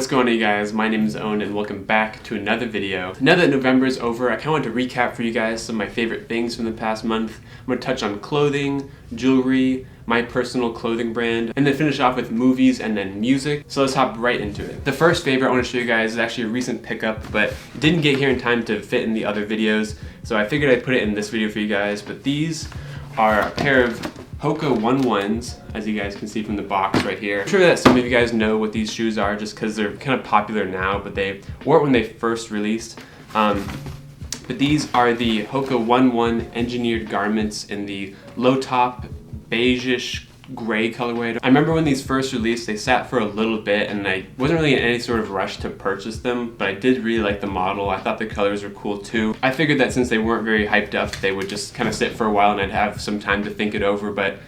What's going on, you guys? My name is Owen and welcome back to another video. Now that November is over, I kind of want to recap for you guys some of my favorite things from the past month. I'm going to touch on clothing, jewelry, my personal clothing brand, and then finish off with movies and then music. So let's hop right into it. The first favorite I want to show you guys is actually a recent pickup, but it didn't get here in time to fit in the other videos, so I figured I'd put it in this video for you guys. But these are a pair of Hoka 11s, as you guys can see from the box right here. I'm sure that some of you guys know what these shoes are just because they're kind of popular now, but they weren't when they first released. But these are the Hoka 11 engineered garments in the low top, beige-ish gray colorway. I remember when these first released, they sat for a little bit and I wasn't really in any sort of rush to purchase them, but I did really like the model. I thought the colors were cool too. I figured that since they weren't very hyped up, they would just kind of sit for a while and I'd have some time to think it over, but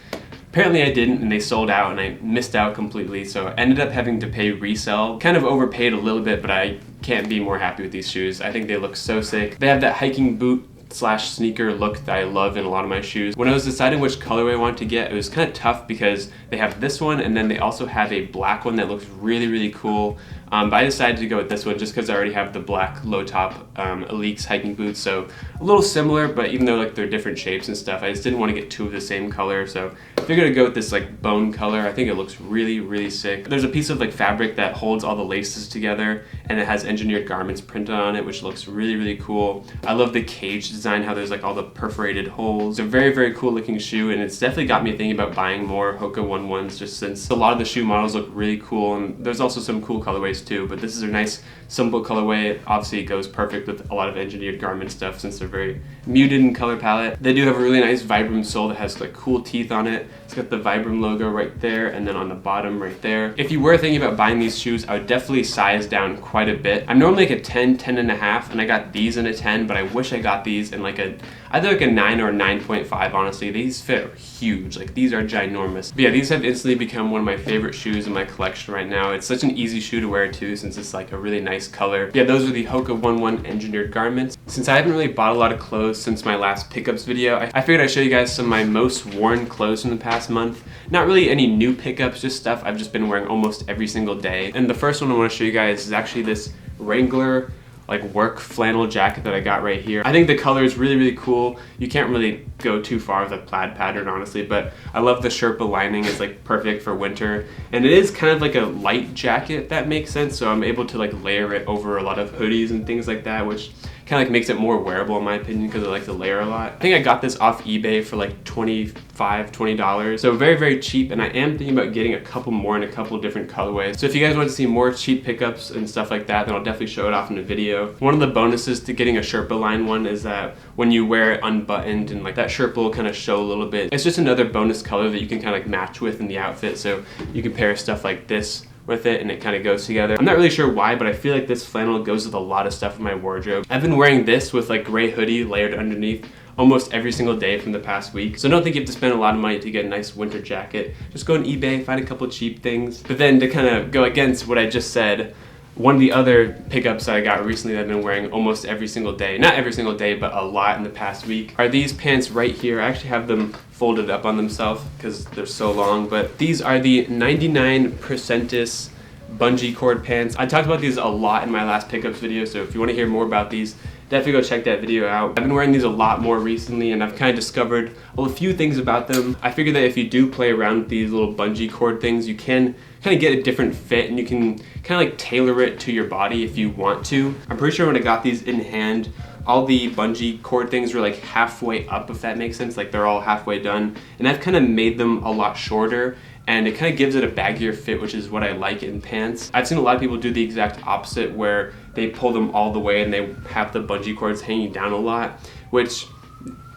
apparently I didn't, and they sold out and I missed out completely, so I ended up having to pay resell. Kind of overpaid a little bit, but I can't be more happy with these shoes. I think they look so sick. They have that hiking boot slash sneaker look that I love in a lot of my shoes. When I was deciding which colorway I wanted to get, it was kind of tough because they have this one and then they also have a black one that looks really, really cool. But I decided to go with this one just because I already have the black low top Elite hiking boots, so a little similar, but even though like they're different shapes and stuff, I just didn't want to get two of the same color, so I figured I'd go with this like bone color. I think it looks really, really sick. There's a piece of like fabric that holds all the laces together and it has engineered garments printed on it, which looks really, really cool. I love the cage design, how there's like all the perforated holes. It's a very, very cool looking shoe, and it's definitely got me thinking about buying more Hoka 11s just since a lot of the shoe models look really cool, and there's also some cool colorways too, but this is a nice simple colorway. Obviously it goes perfect with a lot of engineered garment stuff since they're very muted in color palette. They do have a really nice Vibram sole that has like cool teeth on it. It's got the Vibram logo right there and then on the bottom right there. If you were thinking about buying these shoes, I would definitely size down quite a bit. I'm normally like a 10, 10 and a half, and I got these in a 10, but I wish I got these in like either like a 9 or a 9.5, honestly. These fit huge, like these are ginormous. But yeah, these have instantly become one of my favorite shoes in my collection right now. It's such an easy shoe to wear too, since it's like a really nice color. Yeah, those are the Hoka 11 engineered garments. Since I haven't really bought a lot of clothes since my last pickups video, I figured I'd show you guys some of my most worn clothes from the past month. Not really any new pickups, just stuff I've just been wearing almost every single day. And the first one I want to show you guys is actually this Wrangler like work flannel jacket that I got right here. I think the color is really, really cool. You can't really go too far with a plaid pattern, honestly, but I love the Sherpa lining. It's like perfect for winter, and it is kind of like a light jacket, if that makes sense, so I'm able to like layer it over a lot of hoodies and things like that, which kind of like makes it more wearable in my opinion because I like to layer a lot. I think I got this off eBay for like $20, so very, very cheap, and I am thinking about getting a couple more in a couple different colorways. So if you guys want to see more cheap pickups and stuff like that, then I'll definitely show it off in a video. One of the bonuses to getting a Sherpa line one is that when you wear it unbuttoned and like that Sherpa will kind of show a little bit. It's just another bonus color that you can kind of like match with in the outfit, so you can pair stuff like this with it and it kind of goes together. I'm not really sure why, but I feel like this flannel goes with a lot of stuff in my wardrobe. I've been wearing this with like gray hoodie layered underneath almost every single day from the past week. So don't think you have to spend a lot of money to get a nice winter jacket. Just go on eBay, find a couple cheap things. But then to kind of go against what I just said, one of the other pickups that I got recently that I've been wearing almost every single day, not every single day, but a lot in the past week, are these pants right here. I actually have them folded up on themselves because they're so long, but these are the 99% bungee cord pants. I talked about these a lot in my last pickups video, so if you want to hear more about these, definitely go check that video out. I've been wearing these a lot more recently and I've kind of discovered a few things about them. I figured that if you do play around with these little bungee cord things, you can kind of get a different fit and you can kind of like tailor it to your body if you want to. I'm pretty sure when I got these in hand, all the bungee cord things were like halfway up, if that makes sense. Like they're all halfway done, and I've kind of made them a lot shorter, and it kind of gives it a baggier fit, which is what I like in pants. I've seen a lot of people do the exact opposite where they pull them all the way and they have the bungee cords hanging down a lot, which,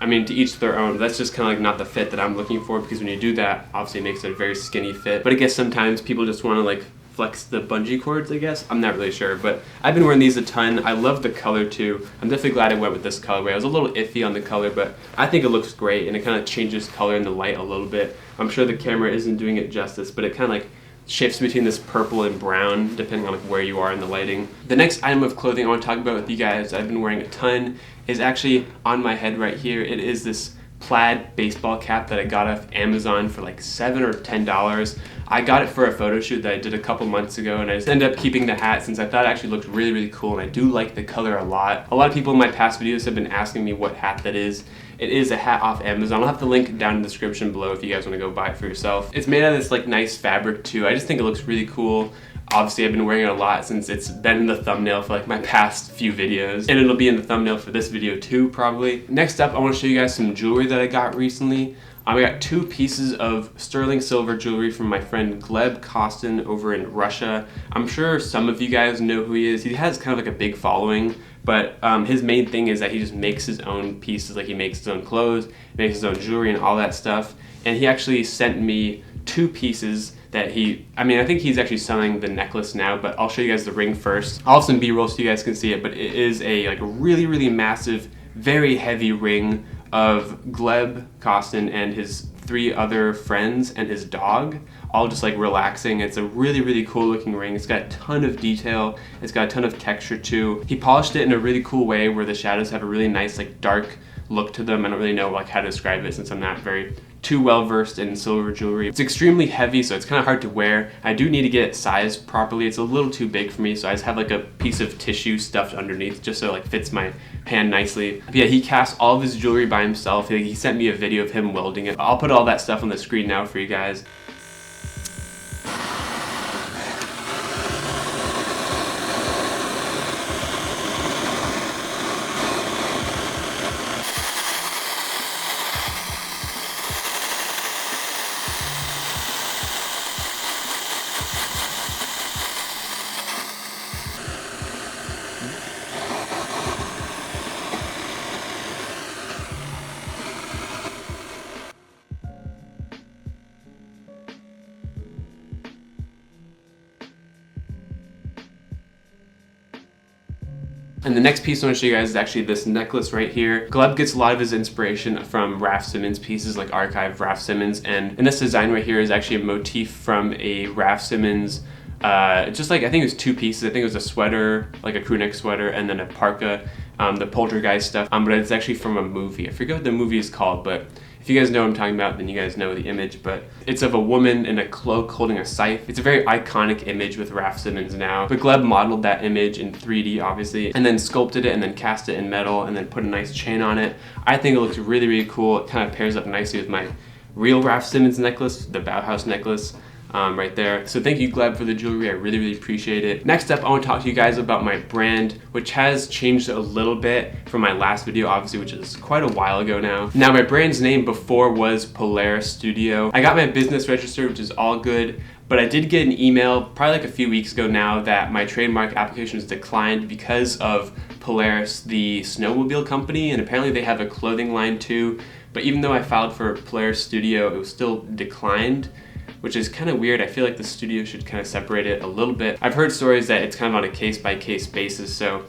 I mean, to each their own. That's just kind of like not the fit that I'm looking for, because when you do that, obviously it makes it a very skinny fit. But I guess sometimes people just want to like flex the bungee cords, I guess. I'm not really sure, but I've been wearing these a ton. I love the color too. I'm definitely glad I went with this colorway. I was a little iffy on the color, but I think it looks great and it kind of changes color in the light a little bit. I'm sure the camera isn't doing it justice, but it kind of like shifts between this purple and brown depending on like where you are in the lighting. The next item of clothing I want to talk about with you guys I've been wearing a ton is actually on my head right here. It is this plaid baseball cap that I got off Amazon for like $7 or $10. I got it for a photo shoot that I did a couple months ago, and I just ended up keeping the hat since I thought it actually looked really, really cool, and I do like the color a lot. A lot of people in my past videos have been asking me what hat that is. It is a hat off Amazon. I'll have the link down in the description below if you guys want to go buy it for yourself. It's made out of this like nice fabric too. I just think it looks really cool. Obviously, I've been wearing it a lot since it's been in the thumbnail for like my past few videos, and it'll be in the thumbnail for this video too, probably. Next up, I want to show you guys some jewelry that I got recently. I got 2 pieces of sterling silver jewelry from my friend Gleb Kostin over in Russia. I'm sure some of you guys know who he is. He has kind of like a big following, but his main thing is that he just makes his own pieces, like he makes his own clothes, makes his own jewelry and all that stuff. And he actually sent me 2 pieces that I think he's actually selling the necklace now, but I'll show you guys the ring first. I'll have some B-roll so you guys can see it, but it is a like really, really massive, very heavy ring of Gleb Kostin and his 3 other friends and his dog, all just like relaxing. It's a really, really cool looking ring. It's got a ton of detail. It's got a ton of texture too. He polished it in a really cool way where the shadows have a really nice like dark look to them. I don't really know like how to describe it since I'm not very too well versed in silver jewelry. It's extremely heavy, so it's kind of hard to wear. I do need to get it sized properly. It's a little too big for me, so I just have like a piece of tissue stuffed underneath just so it like fits my hand nicely. But yeah, he cast all of his jewelry by himself. He sent me a video of him welding it. I'll put all that stuff on the screen now for you guys. And the next piece I want to show you guys is actually this necklace right here. Gleb gets a lot of his inspiration from Raf Simons pieces, like archive Raf Simons, and this design right here is actually a motif from a Raf Simons, just like I think it was 2 pieces. I think it was a sweater, like a crew neck sweater, and then a parka, the Poltergeist stuff, but it's actually from a movie. I forget what the movie is called, but if you guys know what I'm talking about, then you guys know the image, but it's of a woman in a cloak holding a scythe. It's a very iconic image with Raf Simons now. But Gleb modeled that image in 3D, obviously, and then sculpted it and then cast it in metal and then put a nice chain on it. I think it looks really, really cool. It kind of pairs up nicely with my real Raf Simons necklace, the Bauhaus necklace. Right there. So thank you, Gleb, for the jewelry. I really, really appreciate it. Next up, I want to talk to you guys about my brand, which has changed a little bit from my last video, obviously, which is quite a while ago now. Now, my brand's name before was Polaris Studio. I got my business registered, which is all good, but I did get an email probably like a few weeks ago now that my trademark application was declined because of Polaris, the snowmobile company, and apparently they have a clothing line too. But even though I filed for Polaris Studio, it was still declined, which is kind of weird. I feel like the studio should kind of separate it a little bit. I've heard stories that it's kind of on a case-by-case basis, so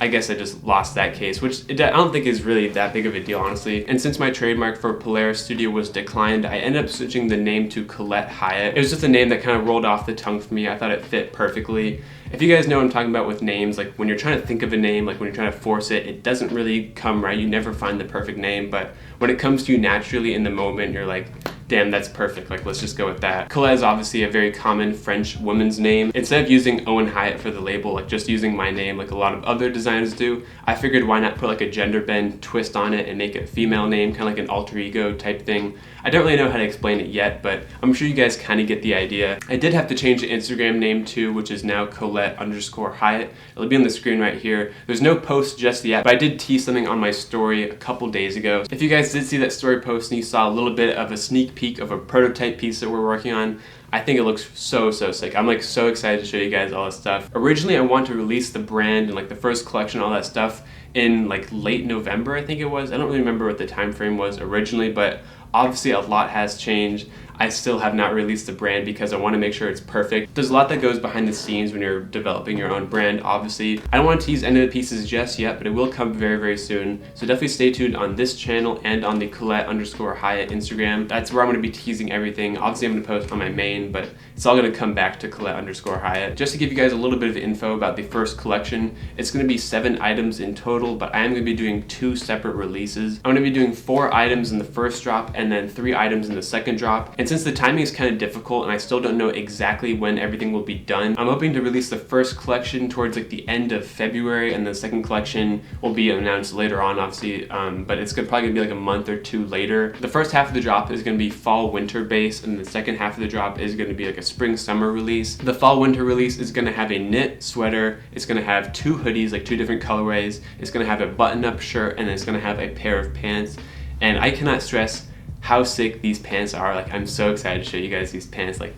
I guess I just lost that case, which I don't think is really that big of a deal, honestly. And since my trademark for Polaris Studio was declined, I ended up switching the name to Colette Hyatt. It was just a name that kind of rolled off the tongue for me. I thought it fit perfectly. If you guys know what I'm talking about with names, like when you're trying to think of a name, like when you're trying to force it, it doesn't really come right. You never find the perfect name, but when it comes to you naturally in the moment, you're like, damn, that's perfect, like let's just go with that. Colette is obviously a very common French woman's name. Instead of using Owen Hyatt for the label, like just using my name like a lot of other designers do, I figured why not put like a gender bend twist on it and make it a female name, kind of like an alter ego type thing. I don't really know how to explain it yet, but I'm sure you guys kind of get the idea. I did have to change the Instagram name too, which is now Colette_Hyatt. It'll be on the screen right here. There's no post just yet, but I did tease something on my story a couple days ago. If you guys did see that story post and you saw a little bit of a sneak peek of a prototype piece that we're working on, I think it looks so sick. I'm like so excited to show you guys all this stuff. Originally, I wanted to release the brand and like the first collection, all that stuff in like late November, I think it was. I don't really remember what the time frame was originally, but obviously a lot has changed. I still have not released the brand because I want to make sure it's perfect. There's a lot that goes behind the scenes when you're developing your own brand, obviously. I don't want to tease any of the pieces just yet, but it will come very soon. So definitely stay tuned on this channel and on the Colette_Hyatt Instagram. That's where I'm going to be teasing everything. Obviously I'm going to post on my main, but it's all going to come back to Colette_Hyatt. Just to give you guys a little bit of info about the first collection, it's going to be 7 items in total. total, but I am going to be doing 2 separate releases. I'm going to be doing 4 items in the first drop and then 3 items in the second drop. And since the timing is kind of difficult and I still don't know exactly when everything will be done, I'm hoping to release the first collection towards like the end of February, and the second collection will be announced later on, obviously, but it's probably going to be like a month or 2 later. The first half of the drop is going to be fall winter based, and the second half of the drop is going to be like a spring summer release. The fall winter release is going to have a knit sweater, it's going to have 2 hoodies, like 2 different colorways, it's going to have a button-up shirt, and it's going to have a pair of pants. And I cannot stress how sick these pants are. Like, I'm so excited to show you guys these pants. Like,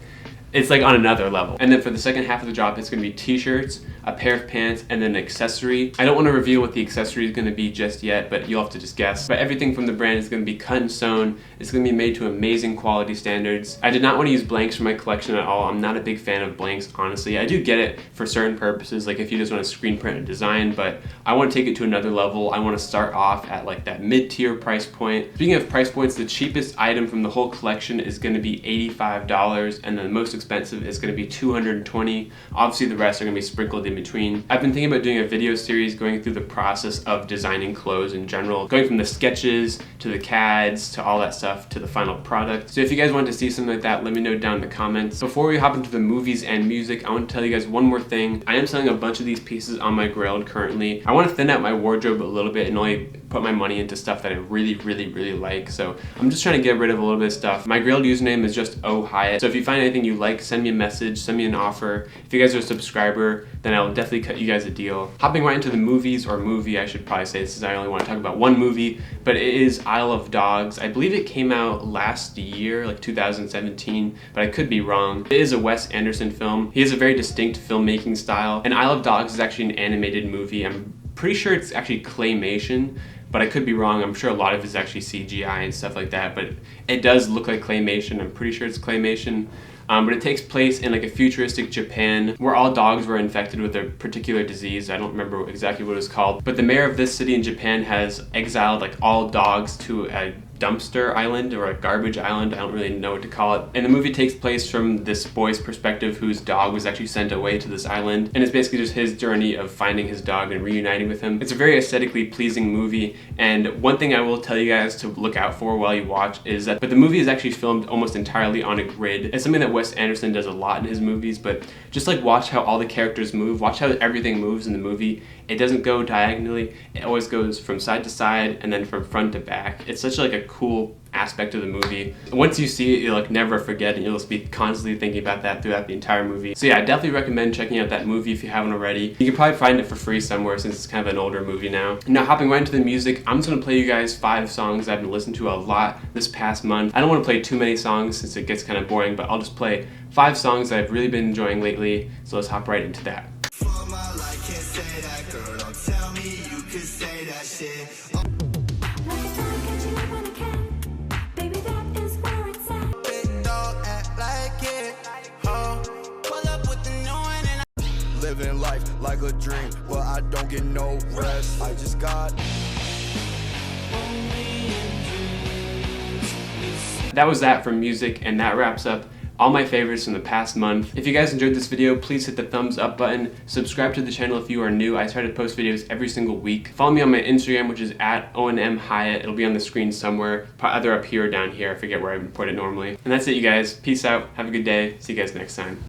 it's like on another level. And then for the second half of the drop, it's going to be t-shirts, a pair of pants, and then an accessory. I don't want to reveal what the accessory is going to be just yet, but you'll have to just guess. But everything from the brand is going to be cut and sewn. It's going to be made to amazing quality standards. I did not want to use blanks for my collection at all. I'm not a big fan of blanks, honestly. I do get it for certain purposes, like if you just want to screen print a design, but I want to take it to another level. I want to start off at like that mid-tier price point. Speaking of price points, the cheapest item from the whole collection is going to be $85, and then the most expensive is going to be $220. Obviously the rest are going to be sprinkled in between. I've been thinking about doing a video series going through the process of designing clothes in general, going from the sketches to the CADs to all that stuff to the final product. So if you guys want to see something like that, let me know down in the comments. Before we hop into the movies and music, I want to tell you guys one more thing. I am selling a bunch of these pieces on my Grailed currently. I want to thin out my wardrobe a little bit and only put my money into stuff that I really like. So I'm just trying to get rid of a little bit of stuff. My Grailed username is just Hyatt. So if you find anything you like, send me a message, send me an offer. If you guys are a subscriber, then I will definitely cut you guys a deal. Hopping right into the movies, or movie I should probably say, since I only want to talk about one movie, but it is Isle of Dogs. I believe it came out last year, like 2017, but I could be wrong. It is a Wes Anderson film. He has a very distinct filmmaking style, and Isle of Dogs is actually an animated movie. I'm pretty sure it's actually claymation, but I could be wrong. I'm sure a lot of it is actually CGI and stuff like that, but it does look like claymation. I'm pretty sure it's claymation. But it takes place in like a futuristic Japan where all dogs were infected with a particular disease. I don't remember exactly what it was called. But the mayor of this city in Japan has exiled like all dogs to a dumpster island or a garbage island. I don't really know what to call it. And the movie takes place from this boy's perspective whose dog was actually sent away to this island. And it's basically just his journey of finding his dog and reuniting with him. It's a very aesthetically pleasing movie. And one thing I will tell you guys to look out for while you watch is that, but the movie is actually filmed almost entirely on a grid. It's something that Wes Anderson does a lot in his movies, but just like watch how all the characters move, watch how everything moves in the movie. It doesn't go diagonally, it always goes from side to side and then from front to back. It's such like a cool aspect of the movie. Once you see it, you'll like never forget, and you'll just be constantly thinking about that throughout the entire movie. So yeah, I definitely recommend checking out that movie if you haven't already. You can probably find it for free somewhere since it's kind of an older movie now. Now hopping right into the music, I'm just gonna play you guys 5 songs I've been listening to a lot this past month. I don't want to play too many songs since it gets kind of boring, but I'll just play 5 songs that I've really been enjoying lately. So let's hop right into that. Living life like a dream, but I don't get no rest. I just got That was that for music, and that wraps up all my favorites from the past month. If you guys enjoyed this video, please hit the thumbs up button. Subscribe to the channel if you are new. I try to post videos every single week. Follow me on my Instagram, which is at Owen M. Hyatt. It'll be on the screen somewhere, either up here or down here. I forget where I would put it normally. And that's it, you guys. Peace out. Have a good day. See you guys next time.